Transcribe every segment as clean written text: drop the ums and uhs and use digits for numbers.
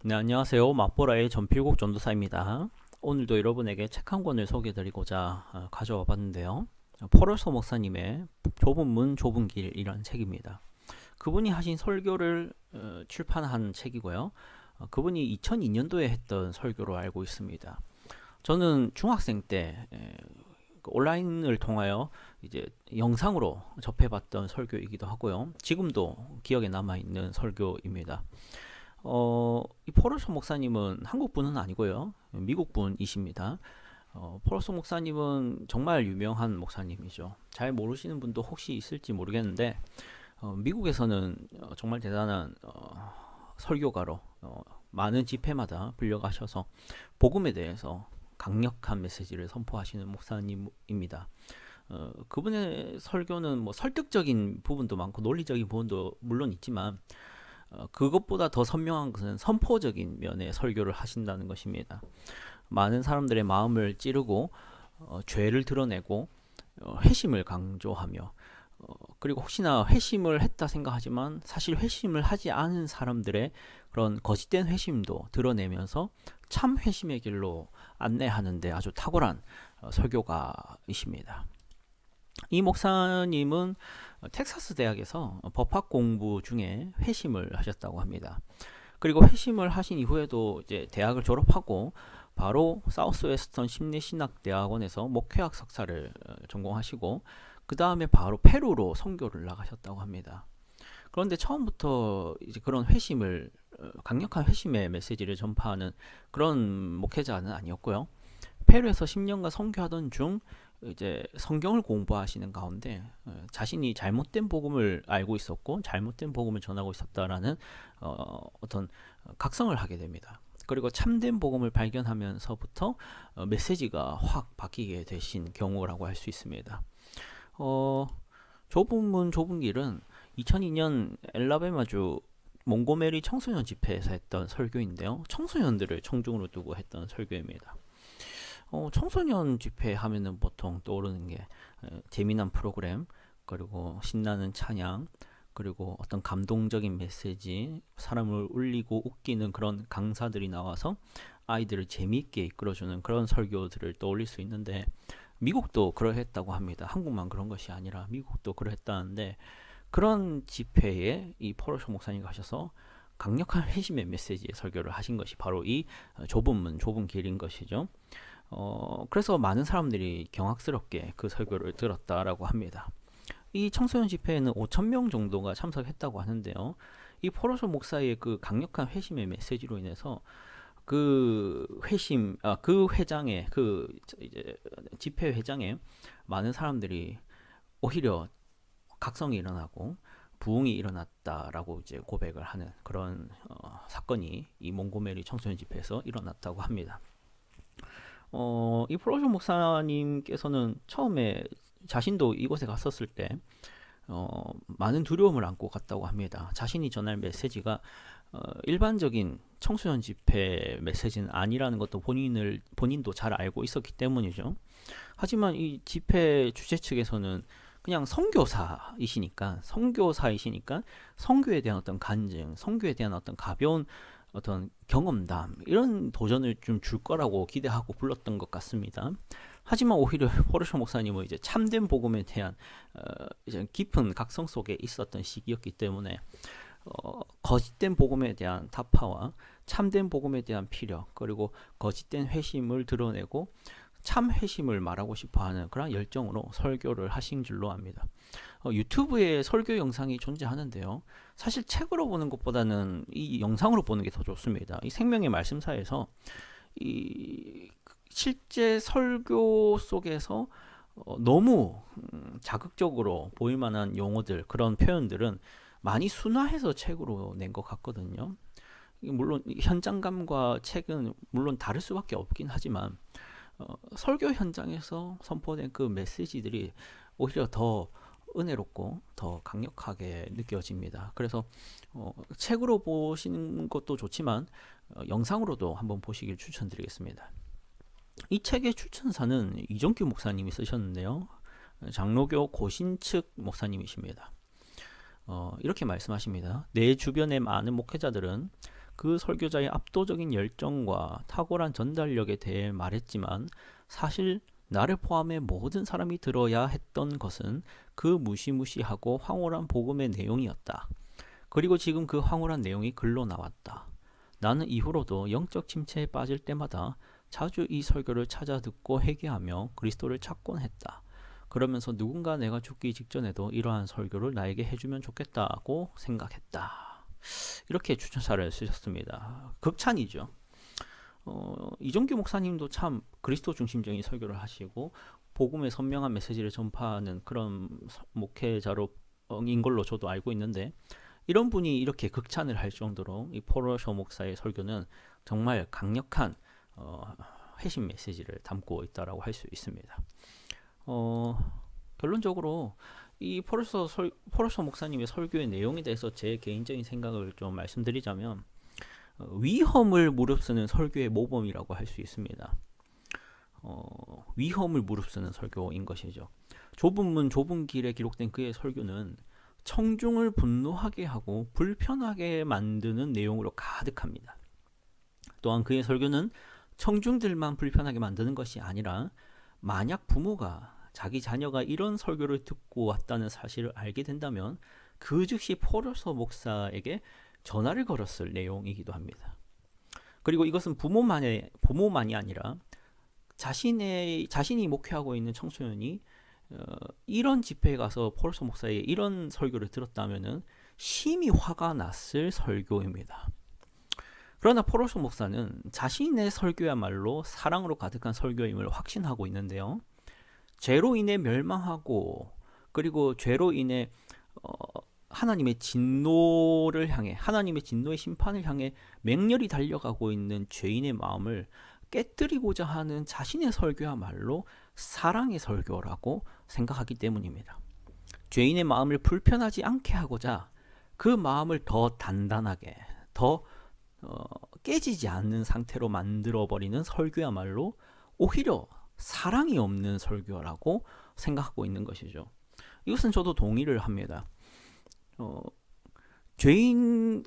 네, 안녕하세요. 맛보라의 전필국 전도사입니다. 오늘도 여러분에게 책 한 권을 소개해드리고자 가져와 봤는데요. 포럴서 목사님의 좁은 문 좁은 길이라는 책입니다. 그분이 하신 설교를 출판한 책이고요. 그분이 2002년도에 했던 설교로 알고 있습니다. 저는 중학생 때 온라인을 통하여 이제 영상으로 접해봤던 설교이기도 하고요. 지금도 기억에 남아있는 설교입니다. 이 포럴서 목사님은 한국 분은 아니고요. 미국 분이십니다. 포럴서 목사님은 정말 유명한 목사님이죠. 잘 모르시는 분도 혹시 있을지 모르겠는데 미국에서는 정말 대단한 설교가로 많은 집회마다 불려가셔서 복음에 대해서 강력한 메시지를 선포하시는 목사님입니다. 그분의 설교는 뭐 설득적인 부분도 많고 논리적인 부분도 물론 있지만 그것보다 더 선명한 것은 선포적인 면의 설교를 하신다는 것입니다. 많은 사람들의 마음을 찌르고 죄를 드러내고 회심을 강조하며 그리고 혹시나 회심을 했다 생각하지만 사실 회심을 하지 않은 사람들의 그런 거짓된 회심도 드러내면서 참 회심의 길로 안내하는데 아주 탁월한 설교가이십니다. 이 목사님은 텍사스 대학에서 법학 공부 중에 회심을 하셨다고 합니다. 그리고 회심을 하신 이후에도 이제 대학을 졸업하고 바로 사우스웨스턴 심리신학대학원에서 목회학 석사를 전공하시고 그 다음에 바로 페루로 선교를 나가셨다고 합니다. 그런데 처음부터 이제 그런 회심을 강력한 회심의 메시지를 전파하는 그런 목회자는 아니었고요. 페루에서 10년간 선교하던 중 이제 성경을 공부하시는 가운데 자신이 잘못된 복음을 알고 있었고 잘못된 복음을 전하고 있었다라는 어떤 각성을 하게 됩니다. 그리고 참된 복음을 발견하면서부터 메시지가 확 바뀌게 되신 경우라고 할 수 있습니다. 좁은 문 좁은 길은 2002년 엘라베마주 몽고메리 청소년 집회에서 했던 설교인데요. 청소년들을 청중으로 두고 했던 설교입니다. 청소년 집회 하면은 보통 떠오르는 게 재미난 프로그램, 그리고 신나는 찬양, 그리고 어떤 감동적인 메시지, 사람을 울리고 웃기는 그런 강사들이 나와서 아이들을 재미있게 이끌어주는 그런 설교들을 떠올릴 수 있는데 미국도 그러했다고 합니다. 한국만 그런 것이 아니라 미국도 그러했다는데 그런 집회에 이 포럴서 목사님 가셔서 강력한 회심의 메시지의 설교를 하신 것이 바로 이 좁은 문, 좁은 길인 것이죠. 그래서 많은 사람들이 경악스럽게 그 설교를 들었다라고 합니다. 이 청소년 집회에는 5,000명 정도가 참석했다고 하는데요. 이 포럴서 목사의 그 강력한 회심의 메시지로 인해서 그 회장에 그 이제 집회 회장에 많은 사람들이 오히려 각성이 일어나고 부흥이 일어났다라고 이제 고백을 하는 그런 사건이 이 몽고메리 청소년 집회에서 일어났다고 합니다. 이 프로쇼 목사님께서는 처음에 자신도 이곳에 갔었을 때 많은 두려움을 안고 갔다고 합니다. 자신이 전할 메시지가 일반적인 청소년 집회 메시지는 아니라는 것도 본인도 잘 알고 있었기 때문이죠. 하지만 이 집회 주최 측에서는 그냥 선교사이시니까 선교에 대한 어떤 간증, 선교에 대한 어떤 가벼운 어떤 경험담 이런 도전을 좀 줄 거라고 기대하고 불렀던 것 같습니다. 하지만 오히려 포르쇼 목사님은 이제 참된 복음에 대한 이제 깊은 각성 속에 있었던 시기였기 때문에 거짓된 복음에 대한 타파와 참된 복음에 대한 피력, 그리고 거짓된 회심을 드러내고 참 회심을 말하고 싶어하는 그런 열정으로 설교를 하신 줄로 압니다. 유튜브에 설교 영상이 존재하는데요. 사실 책으로 보는 것보다는 이 영상으로 보는 게 더 좋습니다. 이 생명의 말씀사에서 이 실제 설교 속에서 너무 자극적으로 보일 만한 용어들, 그런 표현들은 많이 순화해서 책으로 낸 것 같거든요. 물론 현장감과 책은 물론 다를 수밖에 없긴 하지만 설교 현장에서 선포된 그 메시지들이 오히려 더 은혜롭고 더 강력하게 느껴집니다. 그래서 책으로 보시는 것도 좋지만 영상으로도 한번 보시길 추천드리겠습니다. 이 책의 추천사는 이정규 목사님이 쓰셨는데요. 장로교 고신측 목사님이십니다. 이렇게 말씀하십니다. 내 주변의 많은 목회자들은 그 설교자의 압도적인 열정과 탁월한 전달력에 대해 말했지만 사실 나를 포함해 모든 사람이 들어야 했던 것은 그 무시무시하고 황홀한 복음의 내용이었다. 그리고 지금 그 황홀한 내용이 글로 나왔다. 나는 이후로도 영적 침체에 빠질 때마다 자주 이 설교를 찾아 듣고 회개하며 그리스도를 찾곤 했다. 그러면서 누군가 내가 죽기 직전에도 이러한 설교를 나에게 해주면 좋겠다고 생각했다. 이렇게 추천사를 쓰셨습니다. 극찬이죠. 이종규 목사님도 참 그리스도 중심적인 설교를 하시고 복음의 선명한 메시지를 전파하는 그런 목회자로 인 걸로 저도 알고 있는데, 이런 분이 이렇게 극찬을 할 정도로 이 포로쇼 목사의 설교는 정말 강력한 회심 메시지를 담고 있다라고 할 수 있습니다. 결론적으로 이 포로쇼 목사님의 설교의 내용에 대해서 제 개인적인 생각을 좀 말씀드리자면, 위험을 무릅쓰는 설교의 모범이라고 할 수 있습니다. 위험을 무릅쓰는 설교인 것이죠. 좁은 문 좁은 길에 기록된 그의 설교는 청중을 분노하게 하고 불편하게 만드는 내용으로 가득합니다. 또한 그의 설교는 청중들만 불편하게 만드는 것이 아니라, 만약 부모가 자기 자녀가 이런 설교를 듣고 왔다는 사실을 알게 된다면 그 즉시 포로쇼 목사에게 전화를 걸었을 내용이기도 합니다. 그리고 이것은 부모만이 아니라 자신이 목회하고 있는 청소년이 이런 집회에 가서 포로쇼 목사의 이런 설교를 들었다면은 심히 화가 났을 설교입니다. 그러나 포로쇼 목사는 자신의 설교야말로 사랑으로 가득한 설교임을 확신하고 있는데요. 죄로 인해 멸망하고, 그리고 죄로 인해 하나님의 진노를 향해, 하나님의 진노의 심판을 향해 맹렬히 달려가고 있는 죄인의 마음을 깨뜨리고자 하는 자신의 설교야말로 사랑의 설교라고 생각하기 때문입니다. 죄인의 마음을 불편하지 않게 하고자 그 마음을 더 단단하게, 더 깨지지 않는 상태로 만들어버리는 설교야말로 오히려 사랑이 없는 설교라고 생각하고 있는 것이죠. 이것은 저도 동의를 합니다.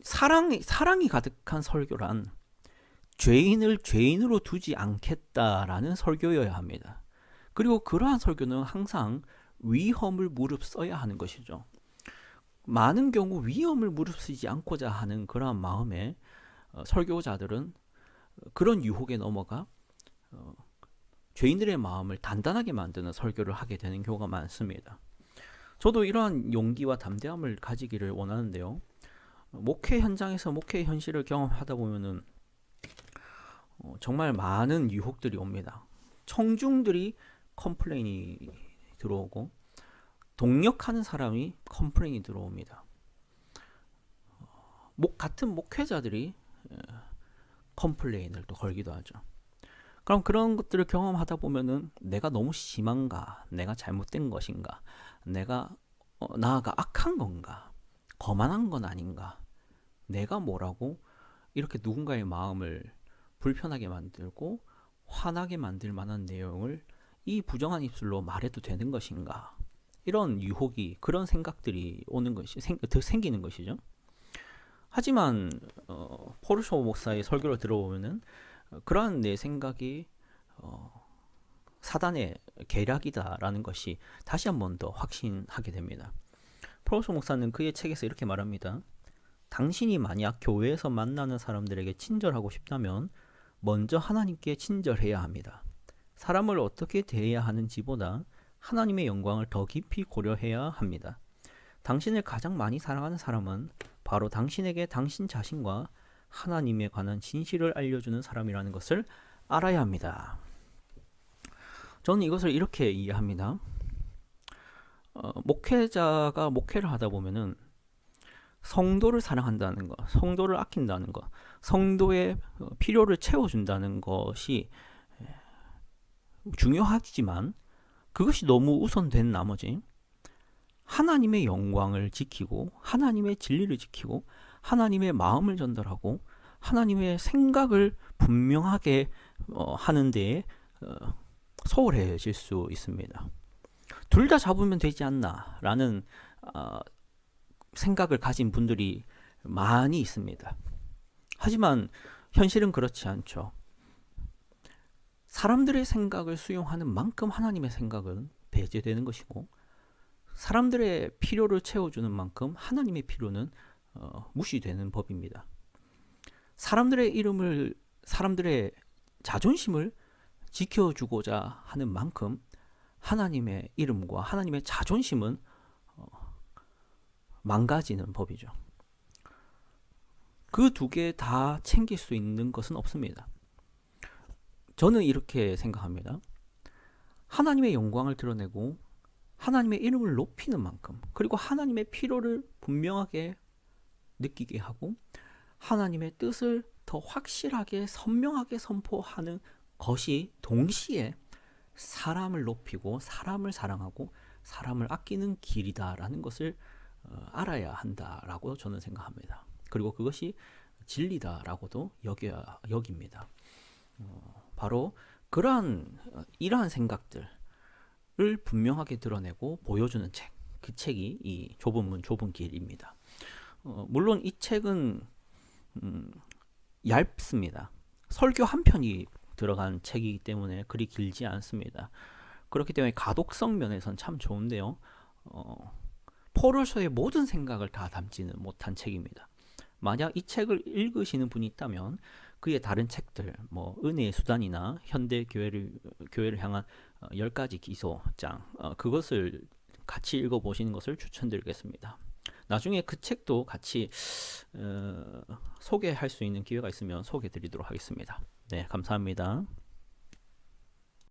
사랑이 가득한 설교란 죄인을 죄인으로 두지 않겠다라는 설교여야 합니다. 그리고 그러한 설교는 항상 위험을 무릅써야 하는 것이죠. 많은 경우 위험을 무릅쓰지 않고자 하는 그러한 마음에 설교자들은 그런 유혹에 넘어가 죄인들의 마음을 단단하게 만드는 설교를 하게 되는 경우가 많습니다. 저도 이러한 용기와 담대함을 가지기를 원하는데요. 목회 현장에서 목회 현실을 경험하다 보면은 정말 많은 유혹들이 옵니다. 청중들이 컴플레인이 들어오고, 동력하는 사람이 컴플레인이 들어옵니다. 같은 목회자들이 컴플레인을 또 걸기도 하죠. 그럼 그런 것들을 경험하다 보면은 내가 너무 심한가, 내가 잘못된 것인가, 내가 나아가 악한 건가, 거만한 건 아닌가, 내가 뭐라고 이렇게 누군가의 마음을 불편하게 만들고 화나게 만들 만한 내용을 이 부정한 입술로 말해도 되는 것인가, 이런 유혹이, 그런 생각들이 생기는 것이죠. 하지만 포르쇼 목사의 설교를 들어보면은 그러한 내 생각이 사단의 계략이다라는 것이 다시 한 번 더 확신하게 됩니다. 포르쇼 목사는 그의 책에서 이렇게 말합니다. 당신이 만약 교회에서 만나는 사람들에게 친절하고 싶다면 먼저 하나님께 친절해야 합니다. 사람을 어떻게 대해야 하는지보다 하나님의 영광을 더 깊이 고려해야 합니다. 당신을 가장 많이 사랑하는 사람은 바로 당신에게 당신 자신과 하나님에 관한 진실을 알려주는 사람이라는 것을 알아야 합니다. 저는 이것을 이렇게 이해합니다. 목회자가 목회를 하다 보면은 성도를 사랑한다는 것, 성도를 아낀다는 것, 성도의 필요를 채워준다는 것이 중요하지만 그것이 너무 우선된 나머지 하나님의 영광을 지키고, 하나님의 진리를 지키고, 하나님의 마음을 전달하고, 하나님의 생각을 분명하게 하는 데에 소홀해질 수 있습니다. 둘 다 잡으면 되지 않나 라는 생각을 가진 분들이 많이 있습니다. 하지만 현실은 그렇지 않죠. 사람들의 생각을 수용하는 만큼 하나님의 생각은 배제되는 것이고, 사람들의 필요를 채워주는 만큼 하나님의 필요는 무시되는 법입니다. 사람들의 자존심을 지켜주고자 하는 만큼 하나님의 이름과 하나님의 자존심은 망가지는 법이죠. 그 두 개 다 챙길 수 있는 것은 없습니다. 저는 이렇게 생각합니다. 하나님의 영광을 드러내고 하나님의 이름을 높이는 만큼, 그리고 하나님의 필요를 분명하게 느끼게 하고 하나님의 뜻을 더 확실하게 선명하게 선포하는 것이 동시에 사람을 높이고 사람을 사랑하고 사람을 아끼는 길이다라는 것을 알아야 한다라고 저는 생각합니다. 그리고 그것이 진리다라고도 여깁니다. 바로 이러한 생각들을 분명하게 드러내고 보여주는 책, 그 책이 이 좁은 문 좁은 길입니다. 물론 이 책은 얇습니다. 설교 한 편이 들어간 책이기 때문에 그리 길지 않습니다. 그렇기 때문에 가독성 면에선 참 좋은데요. 포로서의 모든 생각을 다 담지는 못한 책입니다. 만약 이 책을 읽으시는 분이 있다면 그의 다른 책들, 뭐 은혜의 수단이나 현대 교회를 향한 10가지 기소장, 그것을 같이 읽어보시는 것을 추천드리겠습니다. 나중에 그 책도 같이 소개할 수 있는 기회가 있으면 소개드리도록 하겠습니다. 네, 감사합니다.